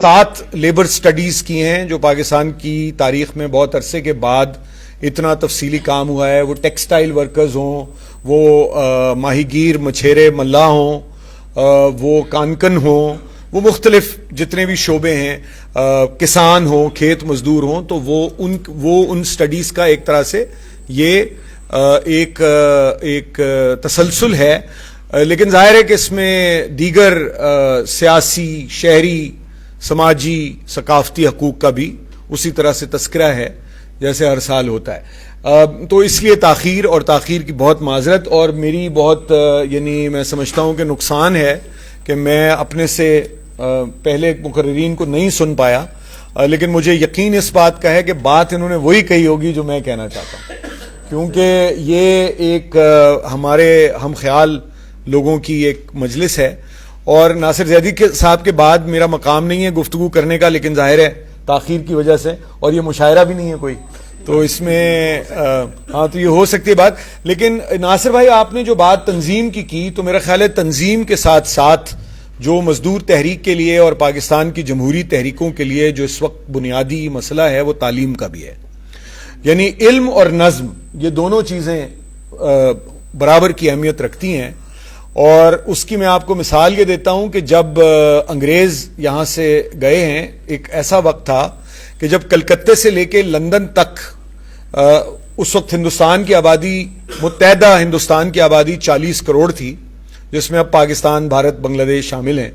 7 labour studies کی ہیں جو پاکستان کی تاریخ میں بہت عرصے کے بعد اتنا تفصیلی کام ہوا ہے. وہ ٹیکسٹائل ورکرز ہوں, وہ ماہی گیر مچھیرے ملاح ہوں, وہ کانکن ہوں, وہ مختلف جتنے بھی شعبے ہیں, کسان ہوں, کھیت مزدور ہوں, تو وہ ان سٹڈیز کا ایک طرح سے یہ ایک تسلسل ہے. لیکن ظاہر ہے کہ اس میں دیگر سیاسی, شہری, سماجی, ثقافتی حقوق کا بھی اسی طرح سے تذکرہ ہے جیسے ہر سال ہوتا ہے. تو اس لیے تاخیر کی بہت معذرت, اور میری بہت میں سمجھتا ہوں کہ نقصان ہے کہ میں اپنے سے پہلے مقررین کو نہیں سن پایا, لیکن مجھے یقین اس بات کا ہے کہ بات انہوں نے وہی کہی ہوگی جو میں کہنا چاہتا ہوں, کیونکہ یہ ایک ہمارے ہم خیال لوگوں کی ایک مجلس ہے. اور ناصر زیدی صاحب کے بعد میرا مقام نہیں ہے گفتگو کرنے کا, لیکن ظاہر ہے تاخیر کی وجہ سے, اور یہ مشاعرہ بھی نہیں ہے کوئی, تو اس میں ہاں تو یہ ہو سکتی ہے بات. لیکن ناصر بھائی, آپ نے جو بات تنظیم کی تو میرا خیال ہے تنظیم کے ساتھ ساتھ جو مزدور تحریک کے لیے اور پاکستان کی جمہوری تحریکوں کے لیے جو اس وقت بنیادی مسئلہ ہے وہ تعلیم کا بھی ہے. یعنی علم اور نظم, یہ دونوں چیزیں برابر کی اہمیت رکھتی ہیں. اور اس کی میں آپ کو مثال یہ دیتا ہوں کہ جب انگریز یہاں سے گئے ہیں, ایک ایسا وقت تھا کہ جب کلکتے سے لے کے لندن تک اس وقت ہندوستان کی آبادی, متحدہ ہندوستان کی آبادی 40 کروڑ تھی, جس میں اب پاکستان, بھارت, بنگلہ دیش شامل ہیں.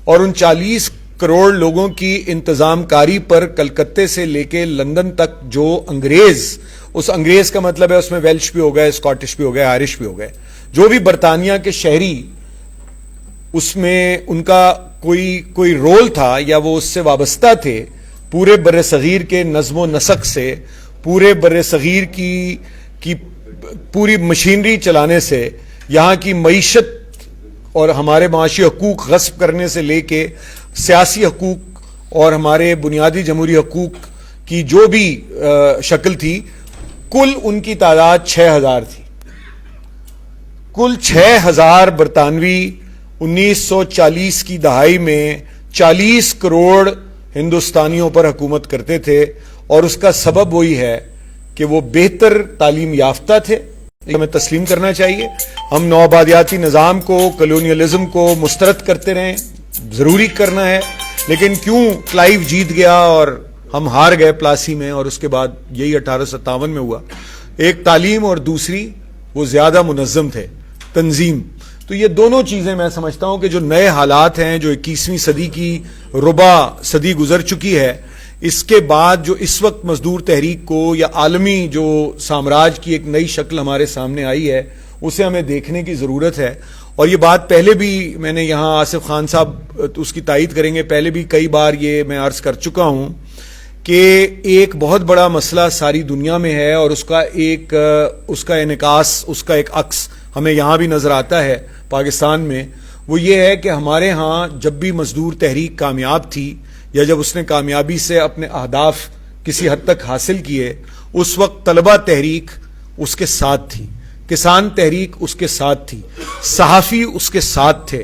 اور ان 40 کروڑ لوگوں کی انتظام کاری پر کلکتے سے لے کے لندن تک جو انگریز, اس انگریز کا مطلب ہے اس میں ویلش بھی ہو گئے, اسکاٹش بھی ہو گئے, آئرش بھی ہو گئے, جو بھی برطانیہ کے شہری اس میں ان کا کوئی رول تھا یا وہ اس سے وابستہ تھے, پورے بر صغیر کے نظم و نسق سے, پورے بر صغیر کی پوری مشینری چلانے سے, یہاں کی معیشت اور ہمارے معاشی حقوق غصب کرنے سے لے کے سیاسی حقوق اور ہمارے بنیادی جمہوری حقوق کی جو بھی شکل تھی, کل ان کی تعداد 6000 تھی. کل 6000 برطانوی 1940 کی دہائی میں 40 کروڑ ہندوستانیوں پر حکومت کرتے تھے. اور اس کا سبب وہی ہے کہ وہ بہتر تعلیم یافتہ تھے. ہمیں تسلیم کرنا چاہیے. ہم نوآبادیاتی نظام کو, کلونیلزم کو مسترد کرتے رہیں, ضروری کرنا ہے, لیکن کیوں کلائیو جیت گیا اور ہم ہار گئے پلاسی میں, اور اس کے بعد یہی 1857 میں ہوا. ایک تعلیم اور دوسری وہ زیادہ منظم تھے, تنظیم. تو یہ دونوں چیزیں میں سمجھتا ہوں کہ جو نئے حالات ہیں, جو 21ویں صدی کی ربع صدی گزر چکی ہے, اس کے بعد جو اس وقت مزدور تحریک کو یا عالمی جو سامراج کی ایک نئی شکل ہمارے سامنے آئی ہے, اسے ہمیں دیکھنے کی ضرورت ہے. اور یہ بات پہلے بھی میں نے یہاں, آصف خان صاحب اس کی تائید کریں گے, پہلے بھی کئی بار یہ میں عرض کر چکا ہوں کہ ایک بہت بڑا مسئلہ ساری دنیا میں ہے, اور اس کا انعکاس, اس کا ایک عکس ہمیں یہاں بھی نظر آتا ہے پاکستان میں. وہ یہ ہے کہ ہمارے ہاں جب بھی مزدور تحریک کامیاب تھی, یا جب اس نے کامیابی سے اپنے اہداف کسی حد تک حاصل کیے, اس وقت طلبہ تحریک اس کے ساتھ تھی, کسان تحریک اس کے ساتھ تھی, صحافی اس کے ساتھ تھے,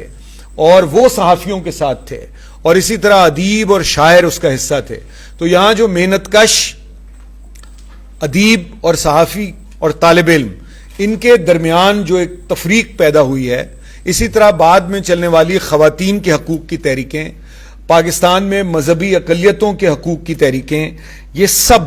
اور وہ صحافیوں کے ساتھ تھے, اور اسی طرح ادیب اور شاعر اس کا حصہ تھے. تو یہاں جو محنت کش ادیب اور صحافی اور طالب علم, ان کے درمیان جو ایک تفریق پیدا ہوئی ہے, اسی طرح بعد میں چلنے والی خواتین کے حقوق کی تحریکیں, پاکستان میں مذہبی اقلیتوں کے حقوق کی تحریکیں, یہ سب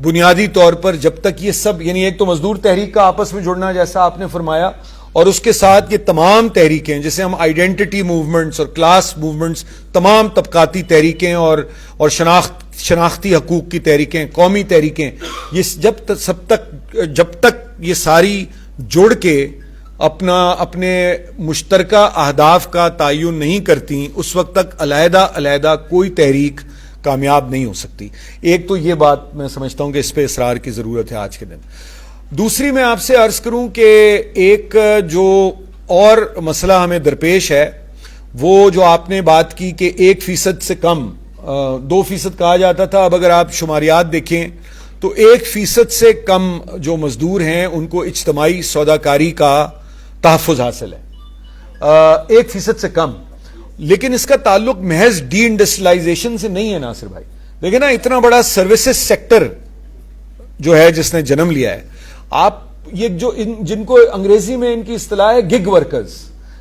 بنیادی طور پر جب تک یہ سب, یعنی ایک تو مزدور تحریک کا آپس میں جڑنا جیسا آپ نے فرمایا, اور اس کے ساتھ یہ تمام تحریکیں جسے ہم آئیڈینٹی موومنٹس اور کلاس موومنٹس, تمام طبقاتی تحریکیں اور شناختی حقوق کی تحریکیں, قومی تحریکیں, یہ جب تک یہ ساری جوڑ کے اپنے مشترکہ اہداف کا تعین نہیں کرتی, اس وقت تک علیحدہ کوئی تحریک کامیاب نہیں ہو سکتی. ایک تو یہ بات میں سمجھتا ہوں کہ اس پہ اصرار کی ضرورت ہے آج کے دن. دوسری میں آپ سے عرض کروں کہ ایک جو اور مسئلہ ہمیں درپیش ہے, وہ جو آپ نے بات کی کہ 1% سے کم, 2% کہا جاتا تھا, اب اگر آپ شماریات دیکھیں تو 1% سے کم جو مزدور ہیں ان کو اجتماعی سوداکاری کا تحفظ حاصل ہے, 1% سے کم. لیکن اس کا تعلق محض ڈی انڈسٹریلائزیشن سے نہیں ہے ناصر بھائی. دیکھیں نا, اتنا بڑا سروسز سیکٹر جو ہے جس نے جنم لیا ہے. آپ یہ جو جن کو انگریزی میں ان کی اصطلاح ہے گگ ورکرز,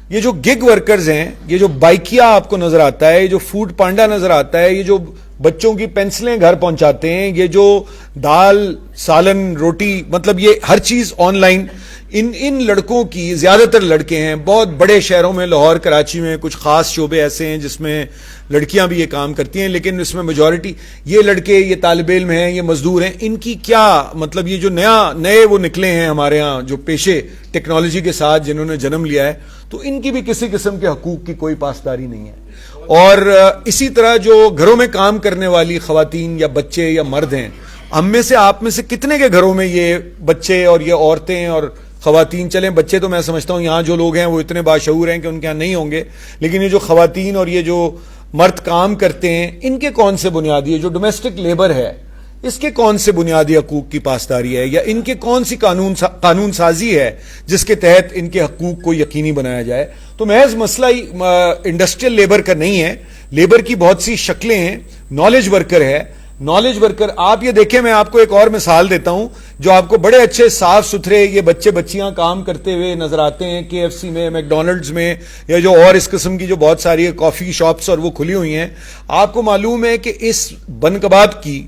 یہ جو گگ ورکرز ہیں, یہ جو بائکیا آپ کو نظر آتا ہے, یہ جو فوڈ پانڈا نظر آتا ہے, یہ جو بچوں کی پینسلیں گھر پہنچاتے ہیں, یہ جو دال سالن روٹی مطلب یہ ہر چیز آن لائن, ان لڑکوں کی, زیادہ تر لڑکے ہیں بہت بڑے شہروں میں, لاہور کراچی میں کچھ خاص شعبے ایسے ہیں جس میں لڑکیاں بھی یہ کام کرتی ہیں, لیکن اس میں میجورٹی یہ لڑکے, یہ طالب علم ہیں, یہ مزدور ہیں. ان کی کیا مطلب, یہ جو نئے وہ نکلے ہیں ہمارے ہاں جو پیشے ٹیکنالوجی کے ساتھ جنہوں نے جنم لیا ہے, تو ان کی بھی کسی قسم کے حقوق کی کوئی پاسداری نہیں ہے. اور اسی طرح جو گھروں میں کام کرنے والی خواتین یا بچے یا مرد ہیں, ہم میں سے آپ میں سے کتنے کے گھروں میں یہ بچے اور یہ عورتیں اور خواتین, چلیں بچے تو میں سمجھتا ہوں یہاں جو لوگ ہیں وہ اتنے باشعور ہیں کہ ان کے یہاں نہیں ہوں گے, لیکن یہ جو خواتین اور یہ جو مرد کام کرتے ہیں, ان کے کون سے بنیادی, جو ڈومیسٹک لیبر ہے اس کے کون سے بنیادی حقوق کی پاسداری ہے, یا ان کے کون سی قانون سازی ہے جس کے تحت ان کے حقوق کو یقینی بنایا جائے. تو محض مسئلہ انڈسٹریل لیبر کا نہیں ہے, لیبر کی بہت سی شکلیں ہیں. نالج ورکر ہے, نالج ورکر آپ یہ دیکھیں, میں آپ کو ایک اور مثال دیتا ہوں جو آپ کو بڑے اچھے صاف ستھرے یہ بچے بچیاں کام کرتے ہوئے نظر آتے ہیں KFC میں, میک ڈونلڈز میں, یا جو اور اس قسم کی جو بہت ساری کافی شاپس اور وہ کھلی ہوئی ہیں. آپ کو معلوم ہے کہ اس بن کباب کی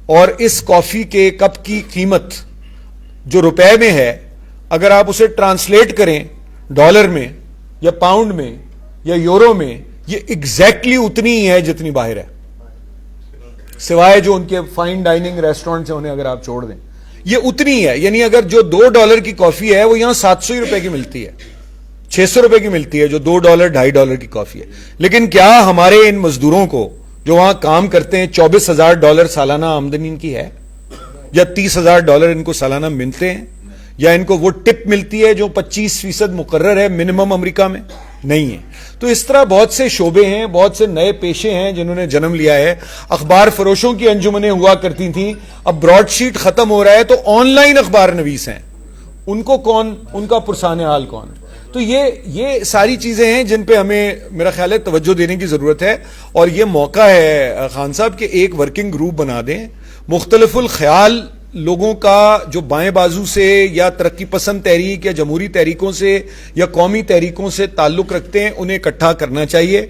اور اس کافی کے کپ کی قیمت جو روپے میں ہے, اگر آپ اسے ٹرانسلیٹ کریں ڈالر میں یا پاؤنڈ میں یا یورو میں, یہ ایگزیکٹلی اتنی ہی ہے جتنی باہر ہے, سوائے جو ان کے فائن ڈائننگ ریسٹورنٹس ہیں انہیں اگر آپ چھوڑ دیں, یہ اتنی ہے. یعنی اگر جو $2 کی کافی ہے وہ یہاں $700 کی ملتی ہے, $600 کی ملتی ہے, جو $2 $2.5 کی کافی ہے. لیکن کیا ہمارے ان مزدوروں کو جو وہاں کام کرتے ہیں $24,000 سالانہ آمدنی ان کی ہے, یا $30,000 ان کو سالانہ ملتے ہیں, یا ان کو وہ ٹپ ملتی ہے جو 25% مقرر ہے منیمم امریکہ میں؟ نہیں ہے. تو اس طرح بہت سے شعبے ہیں, بہت سے نئے پیشے ہیں جنہوں نے جنم لیا ہے. اخبار فروشوں کی انجمنیں ہوا کرتی تھیں, اب براڈ شیٹ ختم ہو رہا ہے تو آن لائن اخبار نویس ہیں, ان کو کون, ان کا پرسان حال کون ہے؟ تو یہ ساری چیزیں ہیں جن پہ ہمیں میرا خیال ہے توجہ دینے کی ضرورت ہے. اور یہ موقع ہے خان صاحب کہ ایک ورکنگ گروپ بنا دیں, مختلف الخیال لوگوں کا جو بائیں بازو سے یا ترقی پسند تحریک یا جمہوری تحریکوں سے یا قومی تحریکوں سے تعلق رکھتے ہیں, انہیں اکٹھا کرنا چاہیے.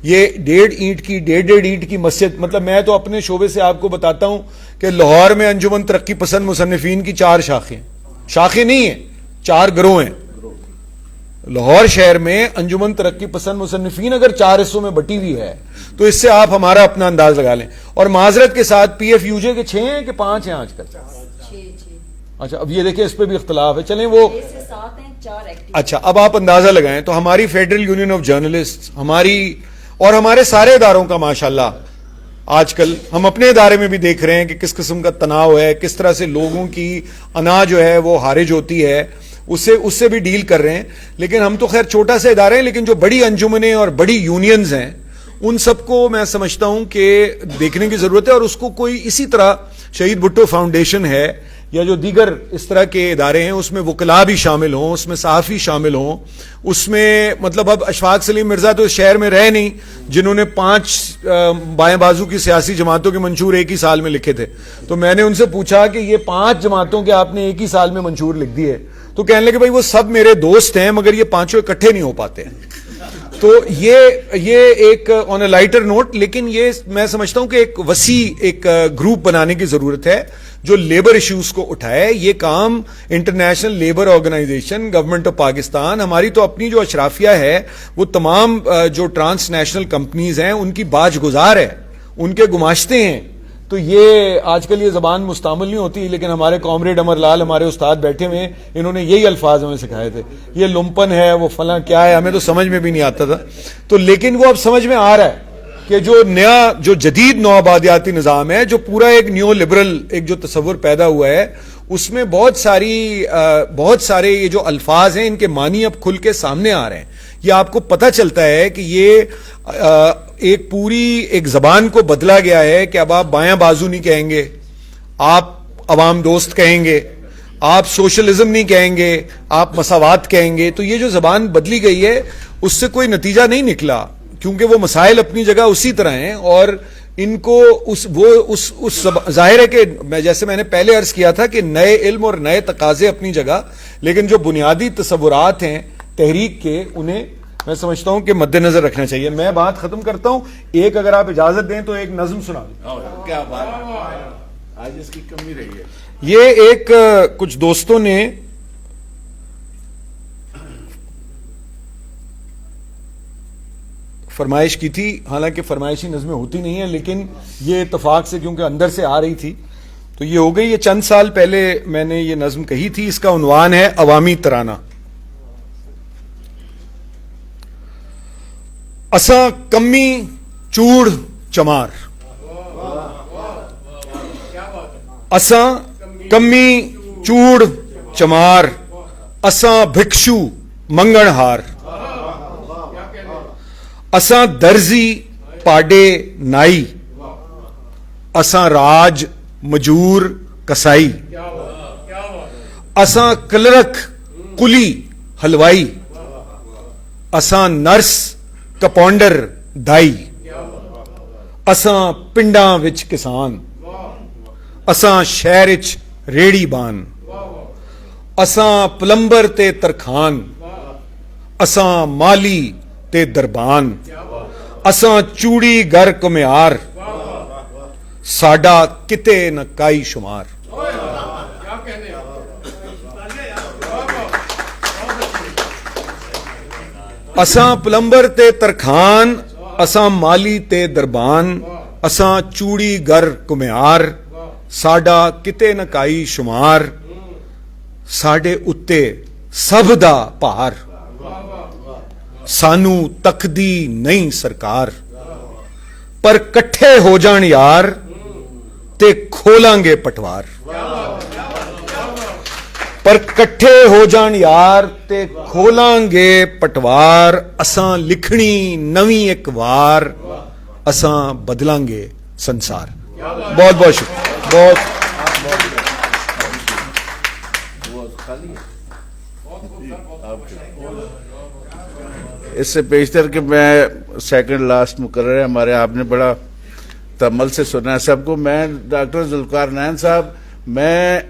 یہ 1.5 اینٹ کی مسجد, مطلب میں تو اپنے شعبے سے آپ کو بتاتا ہوں کہ لاہور میں انجمن ترقی پسند مصنفین کی 4 شاخیں نہیں ہیں, 4 گروہ ہیں. لاہور شہر میں انجمن ترقی پسند مصنفین اگر 4 حصوں میں بٹی ہوئی ہے تو اس سے آپ ہمارا اپنا انداز لگا لیں. اور معذرت کے ساتھ PFUJ کے 6 ہیں کہ 5 ہیں آج کل؟ 6. اچھا, اب یہ دیکھیں اس پہ بھی اختلاف ہے, چلیں وہ 6 سے 7 ہیں, 4 ایکٹیو. اچھا, اب آپ اندازہ لگائیں تو ہماری فیڈرل یونین آف جرنلسٹ, ہماری اور ہمارے سارے اداروں کا ماشاءاللہ آج کل ہم اپنے ادارے میں بھی دیکھ رہے ہیں کہ کس قسم کا تناؤ ہے, کس طرح سے لوگوں کی انا جو ہے وہ خارج ہوتی ہے, اس سے بھی ڈیل کر رہے ہیں. لیکن ہم تو خیر چھوٹا سا ادارے ہیں, لیکن جو بڑی انجمنیں اور بڑی یونینز ہیں ان سب کو میں سمجھتا ہوں کہ دیکھنے کی ضرورت ہے. اور اس کو کوئی اسی طرح شہید بھٹو فاؤنڈیشن ہے یا جو دیگر اس طرح کے ادارے ہیں, اس میں وکلاء بھی شامل ہوں, اس میں صحافی شامل ہوں, اس میں مطلب اب اشفاق سلیم مرزا تو اس شہر میں رہے نہیں جنہوں نے 5 بائیں بازو کی سیاسی جماعتوں کے منشور ایک ہی سال میں لکھے تھے. تو میں نے ان سے پوچھا کہ یہ 5 جماعتوں کے آپ نے ایک ہی سال میں منشور لکھ دیے, تو کہنے لگے بھائی وہ سب میرے دوست ہیں مگر یہ 5 اکٹھے نہیں ہو پاتے ہیں. تو یہ ایک آن اے لائٹر نوٹ, لیکن یہ میں سمجھتا ہوں کہ ایک وسیع ایک گروپ بنانے کی ضرورت ہے جو لیبر ایشوز کو اٹھائے. یہ کام international labour organisation, government of Pakistan, ہماری تو اپنی جو اشرافیہ ہے وہ تمام جو ٹرانس نیشنل کمپنیز ہیں ان کی باج گزار ہے, ان کے گماشتے ہیں. تو یہ آج کل یہ زبان مستعمل نہیں ہوتی, لیکن ہمارے کامریڈ امر لال ہمارے استاد بیٹھے ہوئے ہیں, انہوں نے یہی الفاظ ہمیں سکھائے تھے, یہ لمپن ہے, وہ فلاں کیا ہے, ہمیں تو سمجھ میں بھی نہیں آتا تھا. تو لیکن وہ اب سمجھ میں آ رہا ہے کہ جو نیا جو جدید نو آبادیاتی نظام ہے, جو پورا ایک نیو لبرل ایک جو تصور پیدا ہوا ہے, اس میں بہت سارے یہ جو الفاظ ہیں ان کے معنی اب کھل کے سامنے آ رہے ہیں. یہ آپ کو پتہ چلتا ہے کہ یہ ایک پوری ایک زبان کو بدلا گیا ہے کہ اب آپ بایاں بازو نہیں کہیں گے, آپ عوام دوست کہیں گے, آپ سوشلزم نہیں کہیں گے, آپ مساوات کہیں گے, تو یہ جو زبان بدلی گئی ہے اس سے کوئی نتیجہ نہیں نکلا, کیونکہ وہ مسائل اپنی جگہ اسی طرح ہیں, اور ان کو ظاہر ہے کہ جیسے میں نے پہلے عرض کیا تھا کہ نئے علم اور نئے تقاضے اپنی جگہ, لیکن جو بنیادی تصورات ہیں تحریک کے, انہیں میں سمجھتا ہوں کہ مد نظر رکھنا چاہیے. میں بات ختم کرتا ہوں, ایک اگر آپ اجازت دیں تو ایک نظم سنا دیں. کیا بات, آج اس کی کمی رہی ہے. یہ ایک کچھ دوستوں نے فرمائش کی تھی, حالانکہ فرمائشی نظمیں ہوتی نہیں ہیں, لیکن یہ اتفاق سے کیونکہ اندر سے آ رہی تھی تو یہ ہو گئی. یہ چند سال پہلے میں نے یہ نظم کہی تھی. اس کا عنوان ہے عوامی ترانہ. اساں کمی چوڑ چمار, اساں کمی چوڑ چمار, اساں بھکشو منگن ہار, اساں درزی پاڈے نائی, اساں راج مجور کسائی, اساں کلرک کلی حلوائی, اساں نرس کپونڈر دائی, اساں پنڈاں وچ کسان, اساں شہر وچ ریڑی بان, اساں پلمبر تے ترخان, اساں مالی تے دربان, اساں چوڑی گر کمیار, ساڈا کتے نہ کائی شمار. اساں پلمبر تے ترخان, اساں مالی تے دربان, اساں چوڑی گر کمیار, ساڈا کتے نہ کائی شمار, ساڈے اتے سب دا پار, سانو تکدی نہیں سرکار, پر کٹھے ہو جان یار تے کھولاں گے پٹوار, پر کٹھے ہو جان یار تے کھولاں گے پٹوار, اساں لکھنی نویں ایک وار, اساں بدلاں گے سنسار. بہت بہت شکریہ. بہت اس سے پیشتر کہ میں سیکنڈ لاسٹ مقرر ہے ہمارے, آپ نے بڑا تمل سے سنا ہے سب کو. میں ڈاکٹر ذوالفقار نین صاحب, میں